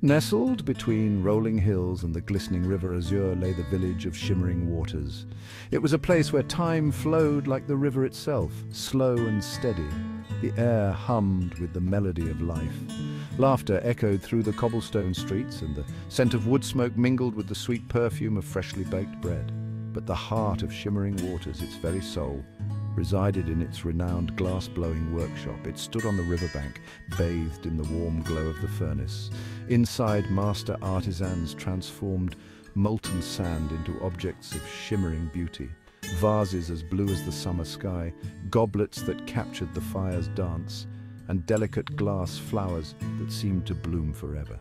Nestled between rolling hills and the glistening river azure lay the village of shimmering waters. It was a place where time flowed like the river itself, slow and steady. The air hummed with the melody of life. Laughter echoed through the cobblestone streets, and the scent of wood smoke mingled with the sweet perfume of freshly baked bread. But the heart of Shimmering Waters, its very soul, resided in its renowned glass-blowing workshop. It stood on the riverbank, bathed in the warm glow of the furnace. Inside, master artisans transformed molten sand into objects of shimmering beauty. Vases as blue as the summer sky, goblets that captured the fire's dance, and delicate glass flowers that seemed to bloom forever.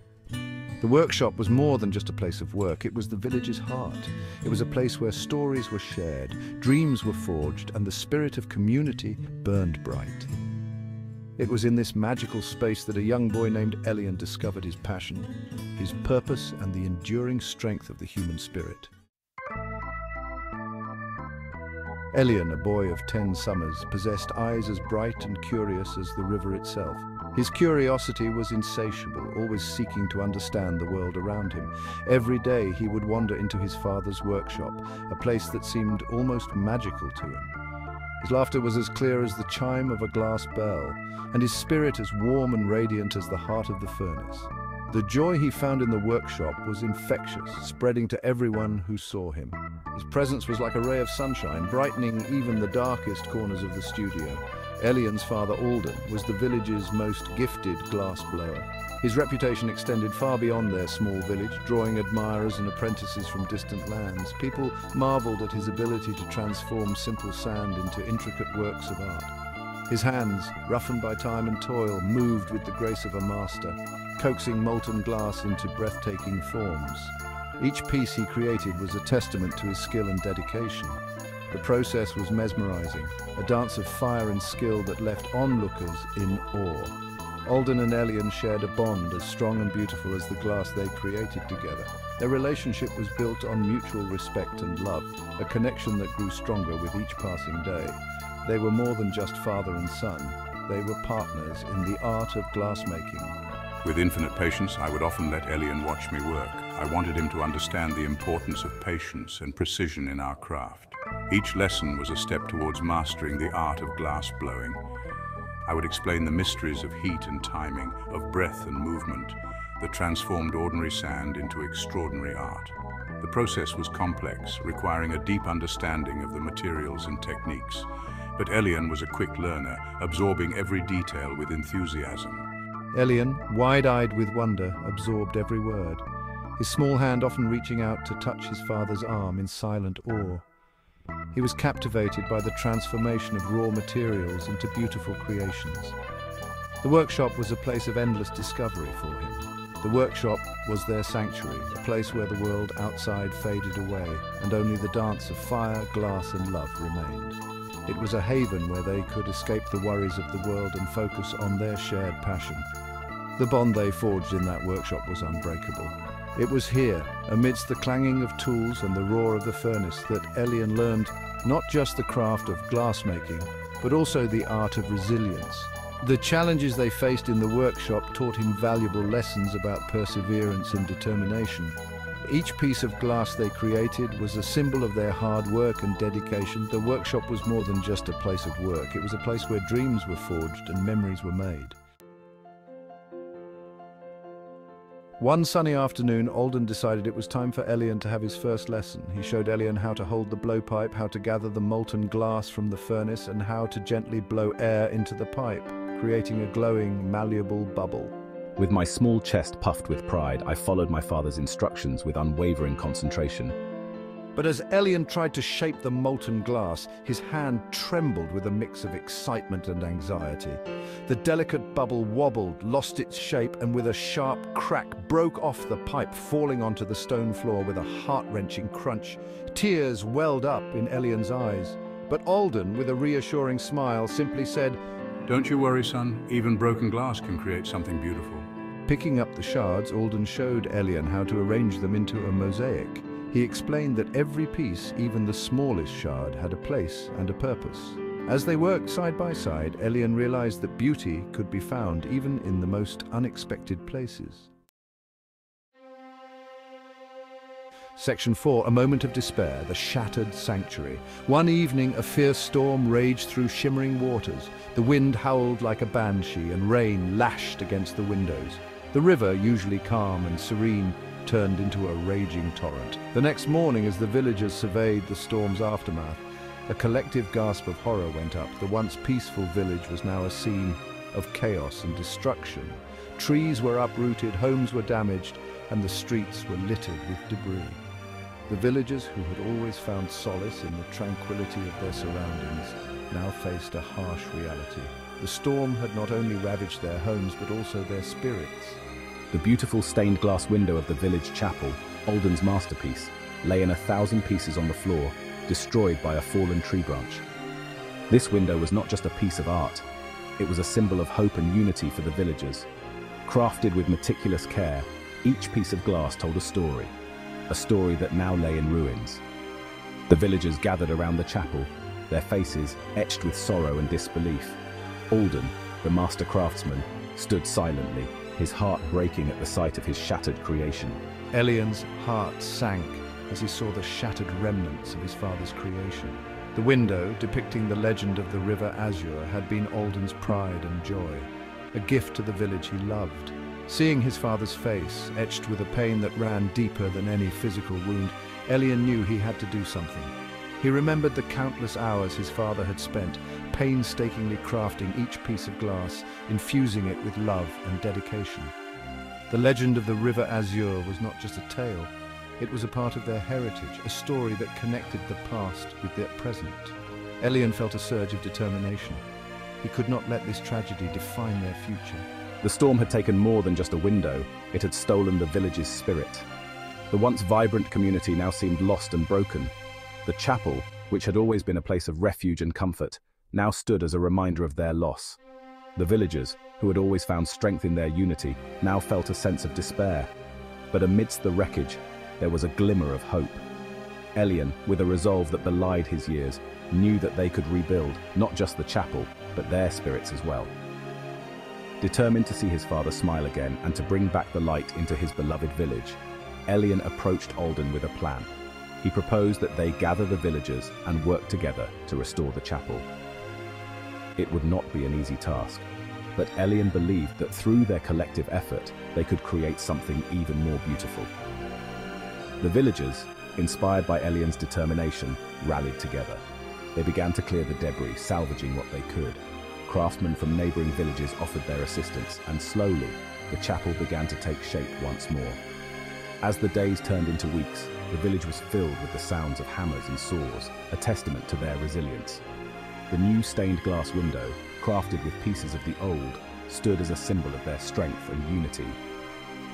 The workshop was more than just a place of work, it was the village's heart. It was a place where stories were shared, dreams were forged, and the spirit of community burned bright. It was in this magical space that a young boy named Elian discovered his passion, his purpose, and the enduring strength of the human spirit. Elian, a boy of 10 summers, possessed eyes as bright and curious as the river itself. His curiosity was insatiable, always seeking to understand the world around him. Every day he would wander into his father's workshop, a place that seemed almost magical to him. His laughter was as clear as the chime of a glass bell, and his spirit as warm and radiant as the heart of the furnace. The joy he found in the workshop was infectious, spreading to everyone who saw him. His presence was like a ray of sunshine, brightening even the darkest corners of the studio. Elian's father, Alden, was the village's most gifted glass blower. His reputation extended far beyond their small village, drawing admirers and apprentices from distant lands. People marveled at his ability to transform simple sand into intricate works of art. His hands, roughened by time and toil, moved with the grace of a master, coaxing molten glass into breathtaking forms. Each piece he created was a testament to his skill and dedication. The process was mesmerizing, a dance of fire and skill that left onlookers in awe. Alden and Elian shared a bond as strong and beautiful as the glass they created together. Their relationship was built on mutual respect and love, a connection that grew stronger with each passing day. They were more than just father and son. They were partners in the art of glassmaking. With infinite patience, I would often let Elian watch me work. I wanted him to understand the importance of patience and precision in our craft. Each lesson was a step towards mastering the art of glass blowing. I would explain the mysteries of heat and timing, of breath and movement, that transformed ordinary sand into extraordinary art. The process was complex, requiring a deep understanding of the materials and techniques. But Elian was a quick learner, absorbing every detail with enthusiasm. Elian, wide-eyed with wonder, absorbed every word, his small hand often reaching out to touch his father's arm in silent awe. He was captivated by the transformation of raw materials into beautiful creations. The workshop was a place of endless discovery for him. The workshop was their sanctuary, a place where the world outside faded away, and only the dance of fire, glass, and love remained. It was a haven where they could escape the worries of the world and focus on their shared passion. The bond they forged in that workshop was unbreakable. It was here, amidst the clanging of tools and the roar of the furnace, that Elian learned not just the craft of glassmaking, but also the art of resilience. The challenges they faced in the workshop taught him valuable lessons about perseverance and determination. Each piece of glass they created was a symbol of their hard work and dedication. The workshop was more than just a place of work. It was a place where dreams were forged and memories were made. One sunny afternoon, Alden decided it was time for Elian to have his first lesson. He showed Elian how to hold the blowpipe, how to gather the molten glass from the furnace, and how to gently blow air into the pipe, creating a glowing, malleable bubble. With my small chest puffed with pride, I followed my father's instructions with unwavering concentration. But as Elian tried to shape the molten glass, his hand trembled with a mix of excitement and anxiety. The delicate bubble wobbled, lost its shape, and with a sharp crack broke off the pipe, falling onto the stone floor with a heart-wrenching crunch. Tears welled up in Elian's eyes. But Alden, with a reassuring smile, simply said, "Don't you worry, son. Even broken glass can create something beautiful." Picking up the shards, Alden showed Elian how to arrange them into a mosaic. He explained that every piece, even the smallest shard, had a place and a purpose. As they worked side by side, Elian realized that beauty could be found even in the most unexpected places. Section 4, a moment of despair, the shattered sanctuary. One evening, a fierce storm raged through shimmering waters. The wind howled like a banshee and rain lashed against the windows. The river, usually calm and serene, turned into a raging torrent. The next morning, as the villagers surveyed the storm's aftermath, a collective gasp of horror went up. The once peaceful village was now a scene of chaos and destruction. Trees were uprooted, homes were damaged, and the streets were littered with debris. The villagers, who had always found solace in the tranquility of their surroundings, now faced a harsh reality. The storm had not only ravaged their homes, but also their spirits. The beautiful stained glass window of the village chapel, Alden's masterpiece, lay in 1,000 pieces on the floor, destroyed by a fallen tree branch. This window was not just a piece of art, it was a symbol of hope and unity for the villagers. Crafted with meticulous care, each piece of glass told a story that now lay in ruins. The villagers gathered around the chapel, their faces etched with sorrow and disbelief. Alden, the master craftsman, stood silently, his heart breaking at the sight of his shattered creation. Elian's heart sank as he saw the shattered remnants of his father's creation. The window, depicting the legend of the river Azure, had been Alden's pride and joy, a gift to the village he loved. Seeing his father's face, etched with a pain that ran deeper than any physical wound, Elian knew he had to do something. He remembered the countless hours his father had spent, painstakingly crafting each piece of glass, infusing it with love and dedication. The legend of the river Azure was not just a tale, it was a part of their heritage, a story that connected the past with their present. Elian felt a surge of determination. He could not let this tragedy define their future. The storm had taken more than just a window, it had stolen the village's spirit. The once vibrant community now seemed lost and broken. The chapel, which had always been a place of refuge and comfort, now stood as a reminder of their loss. The villagers, who had always found strength in their unity, now felt a sense of despair. But amidst the wreckage, there was a glimmer of hope. Elian, with a resolve that belied his years, knew that they could rebuild not just the chapel, but their spirits as well. Determined to see his father smile again and to bring back the light into his beloved village, Elian approached Alden with a plan. He proposed that they gather the villagers and work together to restore the chapel. It would not be an easy task, but Elian believed that through their collective effort, they could create something even more beautiful. The villagers, inspired by Elian's determination, rallied together. They began to clear the debris, salvaging what they could. Craftsmen from neighboring villages offered their assistance, and slowly, the chapel began to take shape once more. As the days turned into weeks, the village was filled with the sounds of hammers and saws, a testament to their resilience. The new stained glass window, crafted with pieces of the old, stood as a symbol of their strength and unity.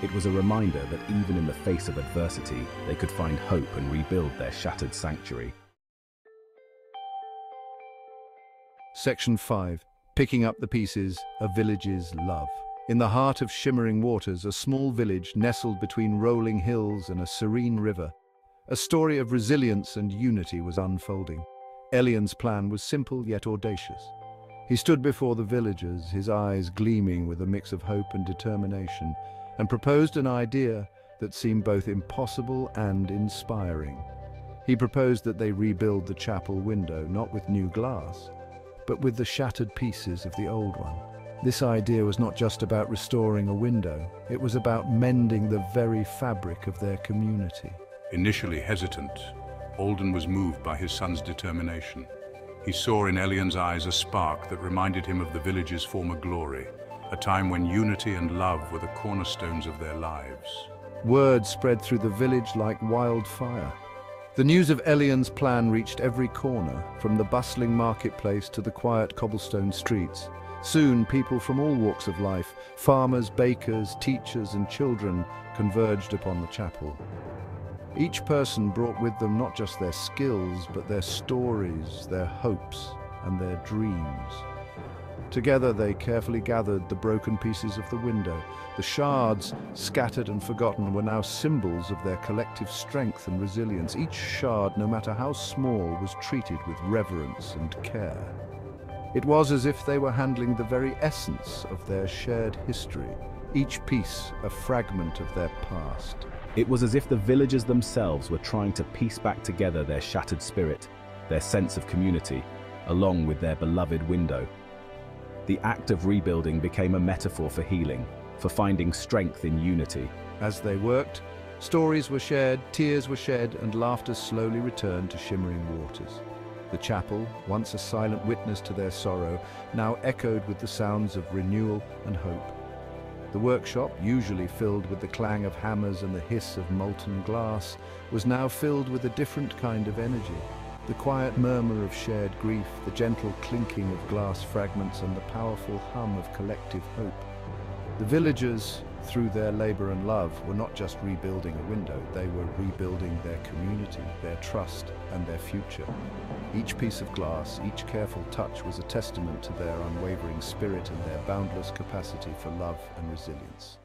It was a reminder that even in the face of adversity, they could find hope and rebuild their shattered sanctuary. Section 5. Picking up the pieces, a village's love. In the heart of shimmering waters, a small village nestled between rolling hills and a serene river, a story of resilience and unity was unfolding. Elian's plan was simple yet audacious. He stood before the villagers, his eyes gleaming with a mix of hope and determination, and proposed an idea that seemed both impossible and inspiring. He proposed that they rebuild the chapel window, not with new glass, but with the shattered pieces of the old one. This idea was not just about restoring a window, it was about mending the very fabric of their community. Initially hesitant, Alden was moved by his son's determination. He saw in Elian's eyes a spark that reminded him of the village's former glory, a time when unity and love were the cornerstones of their lives. Word spread through the village like wildfire. The news of Elian's plan reached every corner, from the bustling marketplace to the quiet cobblestone streets. Soon, people from all walks of life, farmers, bakers, teachers, and children, converged upon the chapel. Each person brought with them not just their skills, but their stories, their hopes, and their dreams. Together, they carefully gathered the broken pieces of the window. The shards, scattered and forgotten, were now symbols of their collective strength and resilience. Each shard, no matter how small, was treated with reverence and care. It was as if they were handling the very essence of their shared history, each piece a fragment of their past. It was as if the villagers themselves were trying to piece back together their shattered spirit, their sense of community, along with their beloved window. The act of rebuilding became a metaphor for healing, for finding strength in unity. As they worked, stories were shared, tears were shed, and laughter slowly returned to shimmering waters. The chapel, once a silent witness to their sorrow, now echoed with the sounds of renewal and hope. The workshop, usually filled with the clang of hammers and the hiss of molten glass, was now filled with a different kind of energy. The quiet murmur of shared grief, the gentle clinking of glass fragments, and the powerful hum of collective hope. The villagers, through their labor and love, were not just rebuilding a window, they were rebuilding their community, their trust, and their future. Each piece of glass, each careful touch was a testament to their unwavering spirit and their boundless capacity for love and resilience.